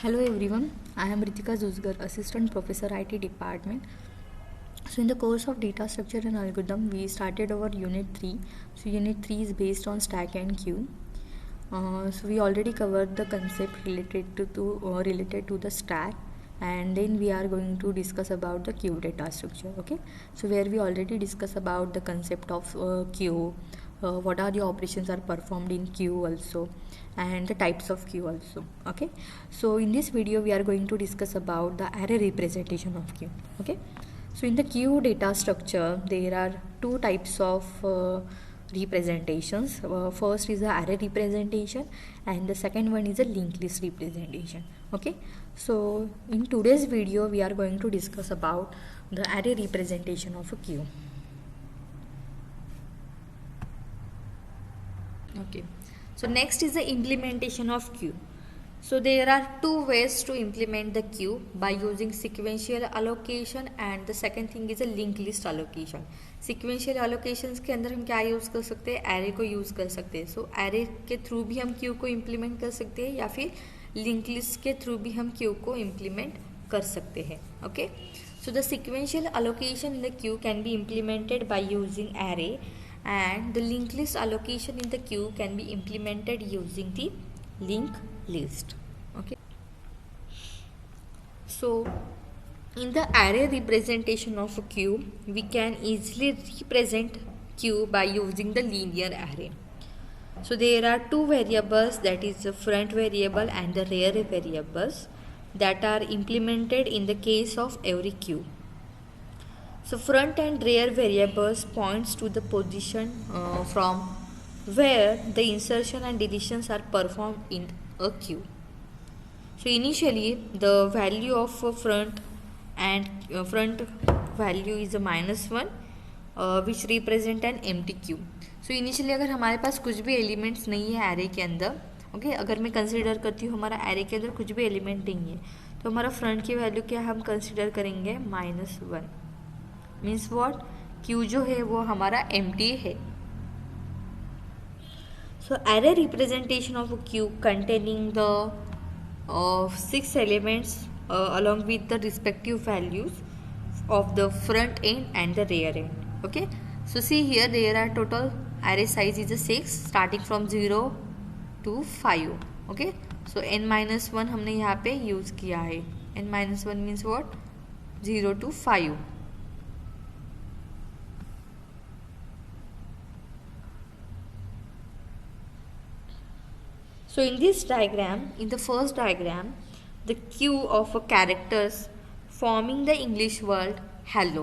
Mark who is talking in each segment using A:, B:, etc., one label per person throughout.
A: Hello everyone, I am Ritika Zuzgar, Assistant Professor IT Department. So in the course of data structure and algorithm, we started our unit 3. So unit 3 is based on stack and queue. So we already covered the concept related to the stack, and then we are going to discuss about the queue data structure. Okay, so where we already discuss about the concept of queue, what are the operations are performed in queue also, and the types of queue also. Okay, so in this video we are going to discuss about the array representation of queue. Okay, so in the queue data structure there are two types of representations. First is the array representation and the second one is a linked list representation. Okay, so in today's video we are going to discuss about the array representation of a queue. Okay, so next is the implementation of queue. So there are two ways to implement the queue, by using sequential allocation and the second thing is a linked list allocation. Sequential allocations के अंदर हम क्या use कर सकते हैं, array को use कर सकते हैं. सो एरे के थ्रू भी हम क्यू को इम्प्लीमेंट कर सकते हैं या फिर लिंक लिस्ट के थ्रू भी हम क्यू को इम्प्लीमेंट कर सकते हैं. Okay, so the sequential allocation in the queue can be implemented by using array and the linked list allocation in the queue can be implemented using the linked list. Okay, so in the array representation of a queue we can easily represent queue by using the linear array. So there are two variables, that is the front variable and the rear variables, that are implemented in the case of every queue. So front and rear variables points to the position from where the insertion and deletions are performed in a queue. So initially the value of a front value is a -1 which represent an empty queue. So initially अगर हमारे पास कुछ भी elements नहीं है array के अंदर, okay, अगर मैं कंसिडर करती हूँ हमारा एरे के अंदर कुछ भी एलिमेंट नहीं है, तो हमारा फ्रंट की वैल्यू क्या हम कंसिडर करेंगे, -1. मीन्स व्हाट, क्यू जो है वो हमारा एम्प्टी है. So array representation of a queue containing the 6 elements along with the respective values of the front end and the rear end. Okay, so see here there are total array size is a 6 starting from 0 to 5. Okay, so n-1 हमने यहाँ पे use किया है. n-1 means what, 0 to 5. So in this diagram, in the first diagram, the queue of a characters forming the English word hello.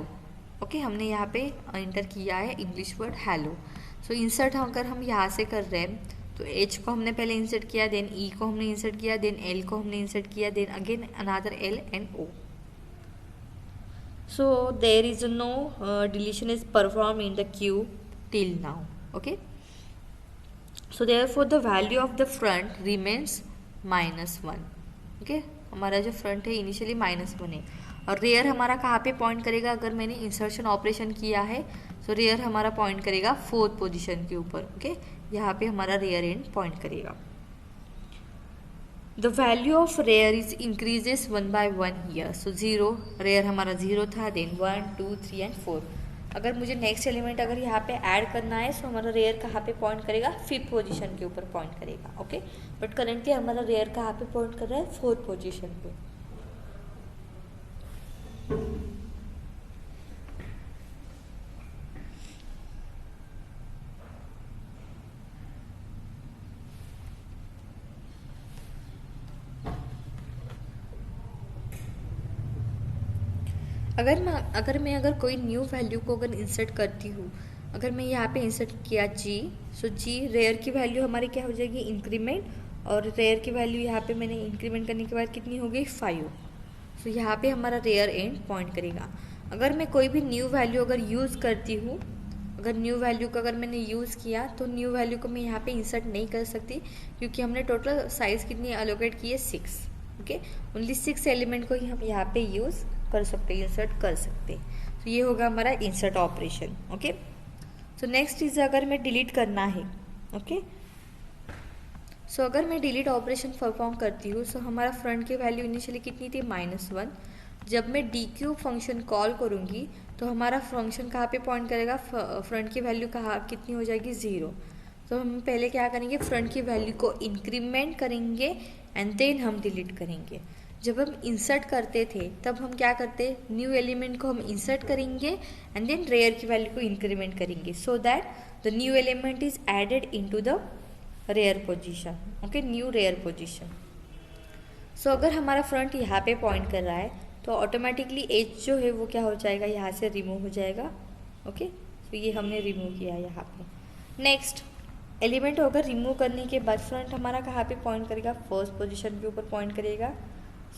A: Okay, हमने यहाँ पे inter किया है इंग्लिश वर्ड हेलो. सो इंसर्ट अगर हम यहाँ से कर रहे हैं तो एच को हमने पहले इंसर्ट किया, देन ई को हमने इंसर्ट किया, देन एल को हमने इंसर्ट किया, then again another L and O. So there is no deletion is perform in the queue till now. Okay, so therefore the value of the front remains -1. Okay, हमारा जो front है initially -1 है, और rare हमारा कहाँ पे point करेगा, अगर मैंने इंसर्शन ऑपरेशन किया है तो रेयर हमारा पॉइंट करेगा 4th पोजीशन के ऊपर. ओके, यहाँ पे हमारा रेयर एंड पॉइंट करेगा. The value of rear is increases 1 by 1 here. So 0, rear हमारा 0 था, देन 1 2 3 एंड 4. अगर मुझे नेक्स्ट एलिमेंट अगर यहाँ पे ऐड करना है तो हमारा रेयर कहाँ पे पॉइंट करेगा, 5th पोजीशन के ऊपर पॉइंट करेगा. ओके, बट करेंटली हमारा रेयर कहाँ पे पॉइंट कर रहा है, 4th पोजीशन पे. अगर कोई न्यू वैल्यू को अगर इंसर्ट करती हूँ, अगर मैं यहाँ पे इंसर्ट किया जी, सो जी रेयर की वैल्यू हमारी क्या हो जाएगी, इंक्रीमेंट, और रेयर की वैल्यू यहाँ पे मैंने इंक्रीमेंट करने के बाद कितनी हो गई, 5. सो यहाँ पे हमारा रेयर एंड पॉइंट करेगा. अगर मैं कोई भी न्यू वैल्यू अगर यूज़ करती हूँ, अगर न्यू वैल्यू को अगर मैंने यूज़ किया तो न्यू वैल्यू को मैं यहाँ पे इंसर्ट नहीं कर सकती, क्योंकि हमने टोटल साइज़ कितनी एलोकेट की है, 6. ओके, ओनली 6 एलिमेंट को ही हम यहाँ पे यूज़ कर सकते हैं, इंसर्ट कर सकते हैं. तो ये होगा हमारा insert operation. Okay, so next is अगर मैं डिलीट करना है. ओके, सो अगर मैं डिलीट ऑपरेशन परफॉर्म करती हूँ, सो हमारा फ्रंट की वैल्यू इनिशियली कितनी थी, -1। जब मैं डी क्यू फंक्शन कॉल करूँगी तो हमारा फंक्शन कहाँ पे पॉइंट करेगा, फ्रंट की वैल्यू कहाँ कितनी हो जाएगी, 0। तो हम पहले क्या करेंगे, फ्रंट की वैल्यू को इंक्रीमेंट करेंगे एंड देन हम डिलीट करेंगे। जब हम इंसर्ट करते थे तब हम क्या करते, न्यू एलिमेंट को हम इंसर्ट करेंगे एंड देन रेयर की वैल्यू को इंक्रीमेंट करेंगे, so that the new element is added into the rear position. Okay, new rear position. So अगर हमारा फ्रंट यहाँ पे पॉइंट कर रहा है तो ऑटोमेटिकली एज जो है वो क्या हो जाएगा, यहाँ से रिमूव हो जाएगा। ओके, तो ये हमने रिमूव किया यहाँ पे। नेक्स्ट एलिमेंट अगर रिमूव करने के बाद फ्रंट हमारा कहाँ पे पॉइंट करेगा, फर्स्ट पोजीशन के ऊपर पॉइंट करेगा।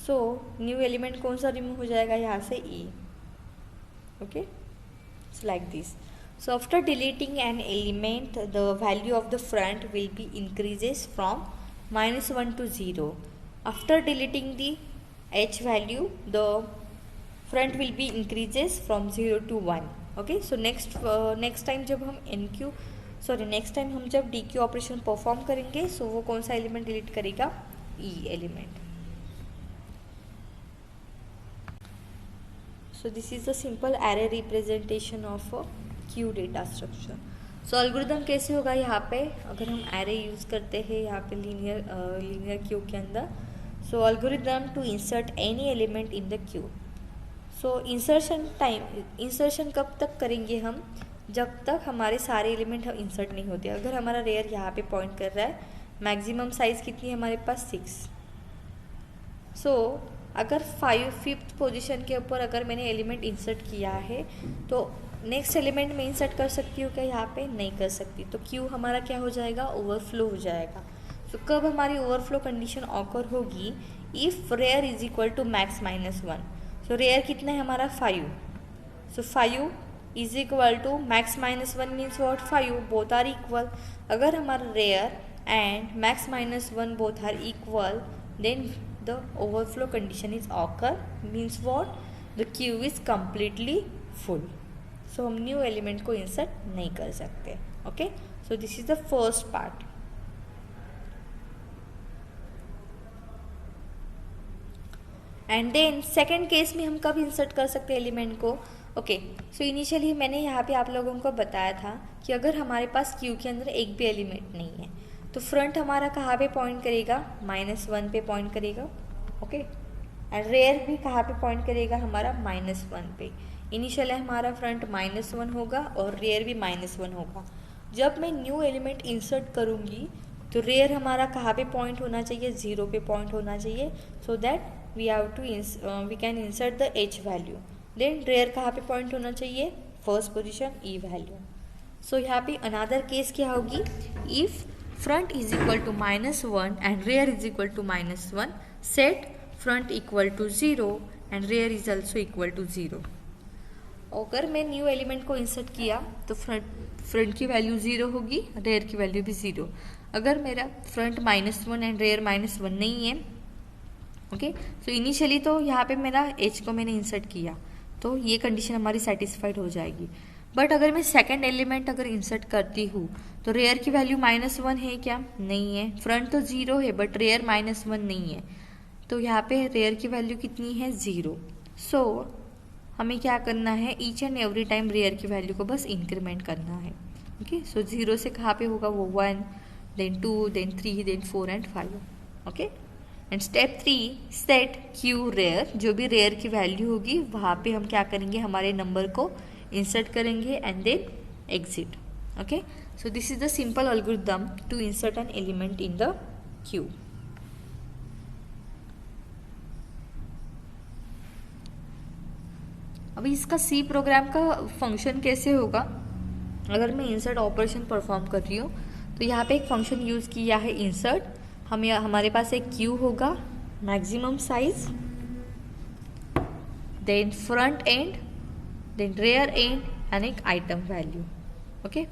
A: सो न्यू एलिमेंट कौन सा रिमूव हो जाएगा, यहाँ से E. Okay, it's like this. So after deleting an element the value of the front will be increases from -1 to 0. After deleting the h value, the front will be increases from 0 to 1. Okay, so next time जब हम next time हम जब D Q operation perform करेंगे, सो वो कौन सा element delete करेगा, E element. So this is the simple array representation of queue data structure. So algorithm कैसे होगा, यहाँ पे अगर हम एरे यूज़ करते हैं यहाँ पे लीनियर क्यू के अंदर। So algorithm to insert any element in the queue. So insertion कब तक करेंगे हम, जब तक हमारे सारे एलिमेंट हम इंसर्ट नहीं होते। अगर हमारा रेयर यहाँ पे पॉइंट कर रहा है, मैक्सिमम साइज़ कितनी है हमारे पास, 6। सो अगर 5th पोजीशन के ऊपर अगर मैंने एलिमेंट इंसर्ट किया है तो नेक्स्ट एलिमेंट में इंसर्ट कर सकती हूँ क्या, यहाँ पे नहीं कर सकती। तो क्यू हमारा क्या हो जाएगा, ओवरफ्लो हो जाएगा। तो कब हमारी ओवरफ्लो कंडीशन ऑकर होगी, if rear is equal to max -1। So rear कितना है हमारा, 5। So 5 is equal to max -1 means what, 5, both are equal. अगर हमारा rear and max -1 both are equal, then the overflow condition is occur, means what, the queue is completely full. So हम new element को insert नहीं कर सकते। Okay, so this is the first part. And then second case में हम कब insert कर सकते हैं एलिमेंट को। ओके, सो इनिशियली मैंने यहाँ पे आप लोगों को बताया था कि अगर हमारे पास क्यू के अंदर एक भी एलिमेंट नहीं है तो फ्रंट हमारा कहाँ पे पॉइंट करेगा, -1 पे पॉइंट करेगा। ओके, एंड रेयर भी कहाँ पे पॉइंट करेगा, हमारा -1 पे। इनिशियल हमारा फ्रंट -1 होगा और रेयर भी -1 होगा। जब मैं न्यू एलिमेंट इंसर्ट करूँगी तो रेयर हमारा कहाँ पे पॉइंट होना चाहिए, 0 पे पॉइंट होना चाहिए, so that we can insert the h value. Then rear कहाँ पे पॉइंट होना चाहिए, first position, E value. So यहाँ पे अनदर केस क्या होगी, if front is equal to -1 and rear is equal to -1, set front equal to 0 and rear is also equal to 0। अगर मैं न्यू एलिमेंट को इंसर्ट किया तो फ्रंट की वैल्यू 0 होगी, रेयर की वैल्यू भी 0। अगर मेरा फ्रंट -1 एंड रेयर -1 नहीं है, ओके, सो इनिशियली तो यहाँ पे मेरा एच को मैंने इंसर्ट किया तो ये कंडीशन हमारी सेटिस्फाइड हो जाएगी। बट अगर मैं सेकंड एलिमेंट अगर इंसर्ट करती हूँ तो रेयर की वैल्यू -1 है क्या, नहीं है। फ्रंट तो 0 है बट रेयर -1 नहीं है, तो यहाँ पे रेयर की वैल्यू कितनी है, 0। सो हमें क्या करना है, each and every time rear की वैल्यू को बस इंक्रीमेंट करना है। ओके, सो 0 से कहाँ पे होगा, वो 1, then 2, then 3, then 4 and 5। Okay, and step 3, set queue rear. जो भी रेयर की वैल्यू होगी वहाँ पे हम क्या करेंगे, हमारे नंबर को इंसर्ट करेंगे and then exit. Okay, so this is the simple algorithm to insert an element in the queue. अभी इसका सी प्रोग्राम का फंक्शन कैसे होगा, अगर मैं इंसर्ट ऑपरेशन परफॉर्म कर रही हूँ तो यहाँ पे एक फंक्शन यूज़ किया है इंसर्ट। हमारे पास एक क्यू होगा, maximum size, then front end, then rear end and एक आइटम वैल्यू। ओके,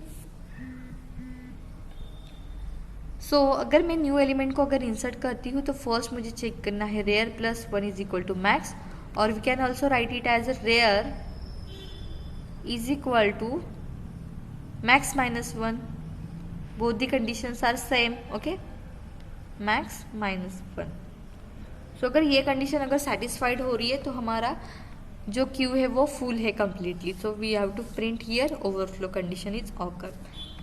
A: सो अगर मैं न्यू एलिमेंट को अगर इंसर्ट करती हूँ तो फर्स्ट मुझे चेक करना है rear +1 is equal to max, और we can also write it as rear is equal to max -1, both the conditions are same. Okay, max -1। So अगर ये कंडीशन अगर सेटिस्फाइड हो रही है तो हमारा जो क्यू है वो फुल है completely, so we have to print here overflow condition is occur.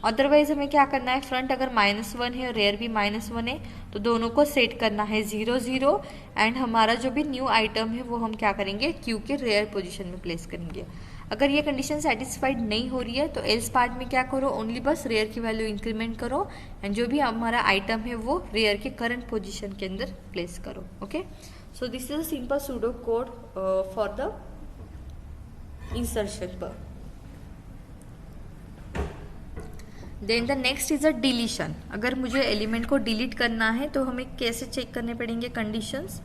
A: Otherwise हमें क्या करना है, फ्रंट अगर -1 है और रेयर भी -1 है तो दोनों को सेट करना है 0 0 एंड हमारा जो भी न्यू आइटम है वो हम क्या करेंगे, क्यू के रेयर पोजीशन में प्लेस करेंगे। अगर ये कंडीशन सेटिस्फाइड नहीं हो रही है तो एल्स पार्ट में क्या करो, ओनली बस रेयर की वैल्यू इंक्रीमेंट करो एंड जो भी हमारा आइटम है वो रेयर के करंट पोजीशन के अंदर प्लेस करो। Okay, so this is a simple pseudo code for the insertion पर। Then the next is a deletion. अगर मुझे एलिमेंट को डिलीट करना है तो हमें कैसे चेक करने पड़ेंगे कंडीशंस।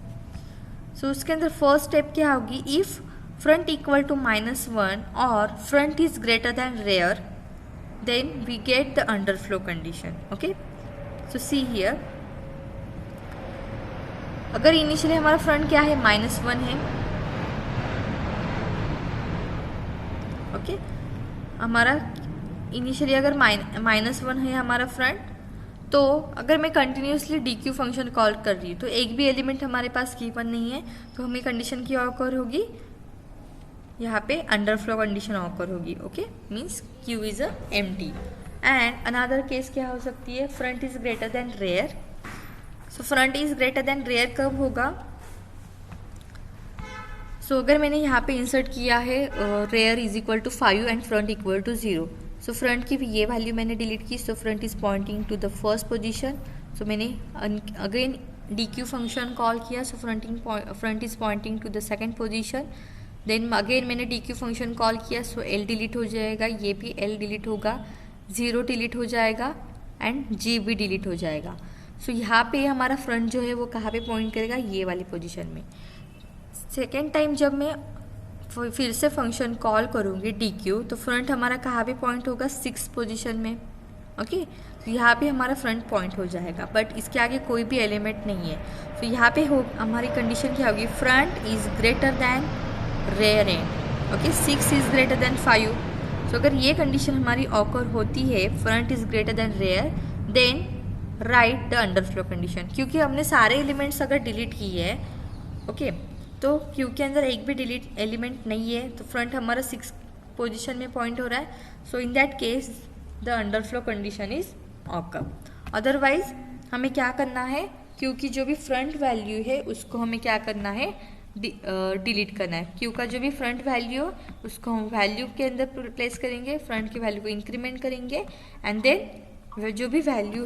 A: सो उसके अंदर फर्स्ट स्टेप क्या होगी, इफ फ्रंट इक्वल टू -1 और front is greater than rear then we get the underflow condition. Okay, so see here, अगर इनिशियली हमारा फ्रंट क्या है, -1 है। ओके, हमारा इनिशियली अगर -1 है हमारा फ्रंट, तो अगर मैं कंटिन्यूसली DQ फंक्शन कॉल कर रही हूँ तो एक भी एलिमेंट हमारे पास गिवन नहीं है, तो हमें कंडीशन की ऑकर होगी, यहाँ पे अंडरफ्लो कंडीशन ऑकर होगी। Okay, means Q is a empty. And another case क्या हो सकती है, front is greater than rear. So front is greater than rear कब होगा, सो अगर मैंने यहाँ पे इंसर्ट किया है rear is equal to 5 and front equal to 0, so front की ये वैल्यू मैंने डिलीट की, so front is pointing to the first position. So मैंने अगेन DQ फंक्शन कॉल किया, so front is pointing to the second position. Then again मैंने DQ function call किया, so L delete हो जाएगा, ये भी L डिलीट होगा, 0 delete हो जाएगा एंड G भी डिलीट हो जाएगा। सो यहाँ पे हमारा फ्रंट जो है वो कहाँ पे पॉइंट करेगा, ये वाली पोजीशन में। सेकेंड टाइम जब मैं फिर से फंक्शन कॉल करूँगी DQ, तो फ्रंट हमारा कहाँ पे पॉइंट होगा, 6 पोजीशन में। ओके, तो यहाँ पे हमारा फ्रंट पॉइंट हो जाएगा, बट इसके आगे कोई भी एलिमेंट नहीं है। तो यहाँ पे हो हमारी कंडीशन क्या होगी, front is greater than rear end. Okay, 6 is greater than 5। तो अगर ये कंडीशन हमारी ऑकर होती है, front is greater than rear, then write the underflow condition. क्योंकि हमने सारे एलिमेंट्स अगर डिलीट किए है, ओके, तो क्यू के अंदर एक भी डिलीट एलिमेंट नहीं है, तो फ्रंट हमारा 6 पोजीशन में पॉइंट हो रहा है। So in that case the underflow condition is occur. Otherwise हमें क्या करना है, क्योंकि जो भी फ्रंट वैल्यू है उसको हमें क्या करना है, डिलीट करना है। क्यू का जो भी फ्रंट वैल्यू है उसको हम वैल्यू के अंदर प्लेस करेंगे, फ्रंट की वैल्यू को इंक्रीमेंट करेंगे एंड देन जो भी वैल्यू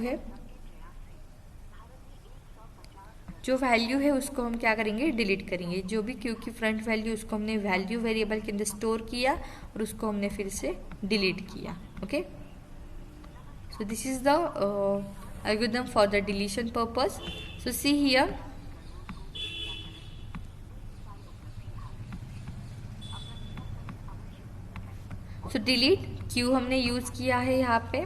A: है उसको हम क्या करेंगे, डिलीट करेंगे। जो भी क्यू की फ्रंट वैल्यू उसको हमने वैल्यू वेरिएबल के अंदर स्टोर किया और उसको हमने फिर से डिलीट किया। Okay, so this is the algorithm for the deletion purpose. So see here, so delete queue हमने यूज किया है यहाँ पे,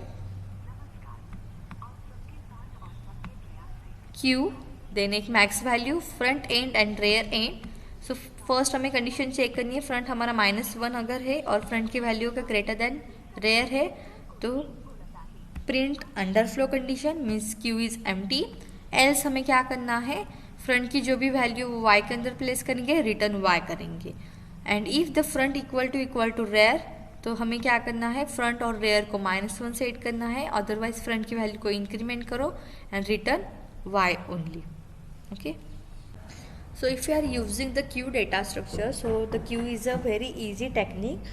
A: क्यू देन एक max value, front end and rear end. So first हमें कंडीशन चेक करनी है, फ्रंट हमारा -1 अगर है और फ्रंट की वैल्यू का ग्रेटर देन रेयर है तो print underflow condition, means Q is empty. Else हमें क्या करना है, फ्रंट की जो भी वैल्यू वो y के अंदर प्लेस करेंगे, रिटर्न y करेंगे। And if the front equal to rear, तो हमें क्या करना है, फ्रंट और रेयर को -1 सेट करना है, अदरवाइज फ्रंट की वैल्यू को इंक्रीमेंट करो and return y only. Okay, so if you are using the queue data structure, so the queue is a very easy technique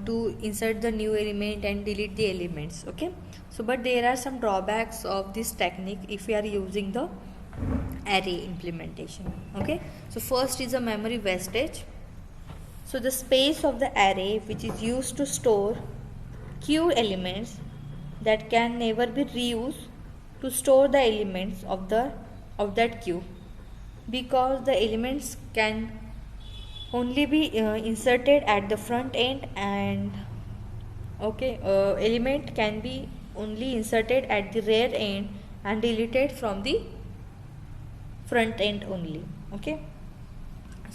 A: to insert the new element and delete the elements. Okay, so but there are some drawbacks of this technique if you are using the array implementation. Okay, so first is a memory wastage. So the space of the array which is used to store queue elements that can never be reused to store the elements of that queue, because the elements can only be inserted at the front end and element can be only inserted at the rear end and deleted from the front end only. Okay,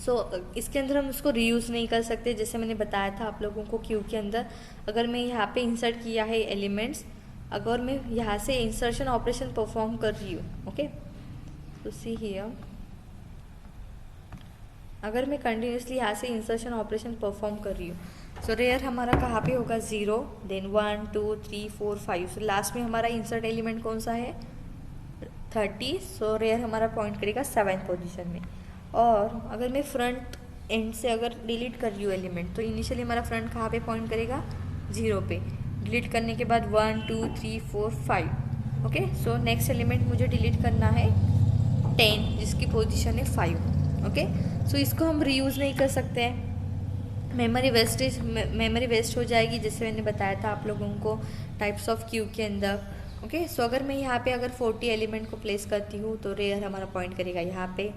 A: सो इसके अंदर हम उसको reuse नहीं कर सकते। जैसे मैंने बताया था आप लोगों को, क्यू के अंदर अगर मैं यहाँ पे इंसर्ट किया है एलिमेंट्स, अगर मैं यहाँ से इंसर्शन ऑपरेशन परफॉर्म कर रही हूँ, ओके, तो सी हियर, अगर मैं कंटिन्यूसली यहाँ से इंसर्शन ऑपरेशन परफॉर्म कर रही हूँ, सो रेयर हमारा कहाँ पे होगा 0, देन 1 2 3 4 5, सो लास्ट में हमारा इंसर्ट एलिमेंट कौन सा है 30, सो रेयर हमारा पॉइंट करेगा 7th पोजीशन में। और अगर मैं फ्रंट एंड से अगर डिलीट कर रही हूँ एलिमेंट, तो इनिशियली हमारा फ्रंट कहाँ पे पॉइंट करेगा 0 पे, डिलीट करने के बाद 1 2 3 4 5, ओके। सो नेक्स्ट एलिमेंट मुझे डिलीट करना है 10, जिसकी पोजीशन है 5, ओके। सो इसको हम रीयूज़ नहीं कर सकते हैं, मेमोरी वेस्ट हो जाएगी, जैसे मैंने बताया था आप लोगों को टाइप्स ऑफ क्यू के अंदर, ओके। सो अगर मैं यहाँ पे अगर 40 एलिमेंट को प्लेस करती हूँ, तो रेयर हमारा पॉइंट करेगा यहाँ पे,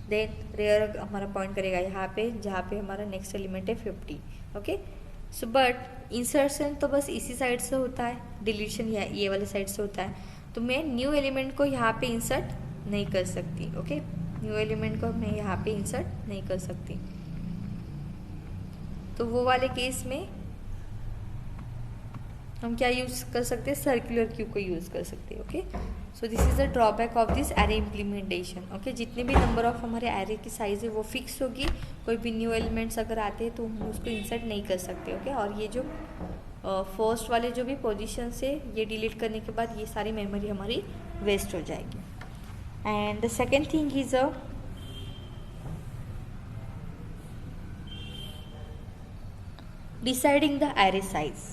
A: देन रेयर हमारा पॉइंट करेगा यहाँ पे, जहाँ पे हमारा नेक्स्ट एलिमेंट है 50, ओके। सो बट इंसर्शन तो बस इसी साइड से होता है, डिलीशन ये वाले साइड से होता है, तो मैं न्यू एलिमेंट को यहाँ पे इंसर्ट नहीं कर सकती, ओके। न्यू एलिमेंट को मैं यहाँ पे इंसर्ट नहीं कर सकती, तो वो वाले केस में हम क्या यूज़ कर सकते हैं, सर्कुलर क्यू को यूज़ कर सकते हैं, okay. So this is the drawback of this array implementation, okay. जितने भी नंबर ऑफ हमारे एरे की साइज़ है वो फिक्स होगी, कोई भी न्यू एलिमेंट्स अगर आते हैं तो हम उसको इंसर्ट नहीं कर सकते, ओके। और ये जो फर्स्ट वाले जो भी पोजीशन से ये डिलीट करने के बाद ये सारी मेमोरी हमारी वेस्ट हो जाएगी। And the second thing is deciding the array size.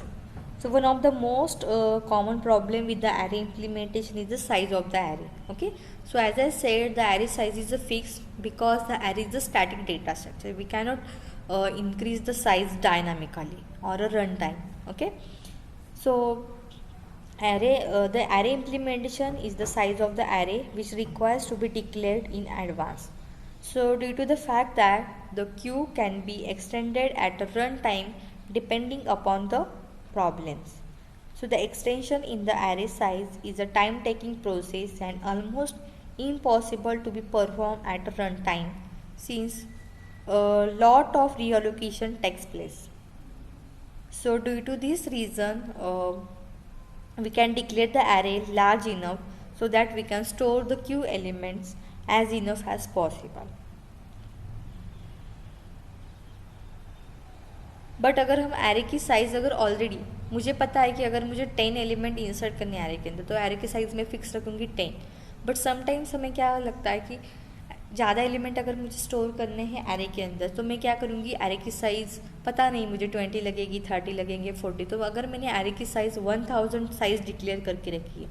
A: So one of the most common problem with the array implementation is the size of the array, okay. So as I said, the array size is a fixed because the array is a static data structure. We cannot increase the size dynamically or a runtime, okay. So the array implementation is the size of the array which requires to be declared in advance. So due to the fact that the queue can be extended at a runtime depending upon the problems. So the extension in the array size is a time taking process and almost impossible to be performed at a runtime since a lot of reallocation takes place. So due to this reason, we can declare the array large enough so that we can store the queue elements as enough as possible. But अगर हम array की size अगर already मुझे पता है कि अगर मुझे 10 एलिमेंट इंसर्ट करने एरे के अंदर, तो एरे की साइज़ मैं फिक्स रखूँगी 10, बट समटाइम्स हमें क्या लगता है कि ज़्यादा एलिमेंट अगर मुझे स्टोर करने हैं एरे के अंदर, तो मैं क्या करूँगी, एरे की साइज़ पता नहीं मुझे 20 लगेगी, 30 लगेंगे, 40, तो अगर मैंने एरे की साइज़ 1000 साइज़ डिक्लेयर करके रखी है,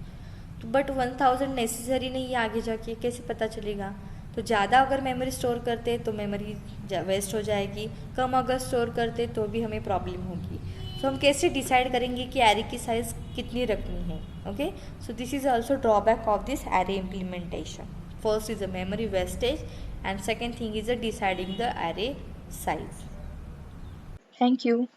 A: तो बट 1000 नेसेसरी नहीं है, आगे जाके कैसे पता चलेगा। तो ज़्यादा अगर मेमोरी स्टोर करते तो मेमोरी वेस्ट हो जाएगी, कम अगर स्टोर करते तो भी हमें प्रॉब्लम होगी। तो हम कैसे डिसाइड करेंगे कि एरे की साइज़ कितनी रखनी है, okay. So this is also drawback of this array implementation. First is a memory wastage and second thing is a deciding the array size. Thank you.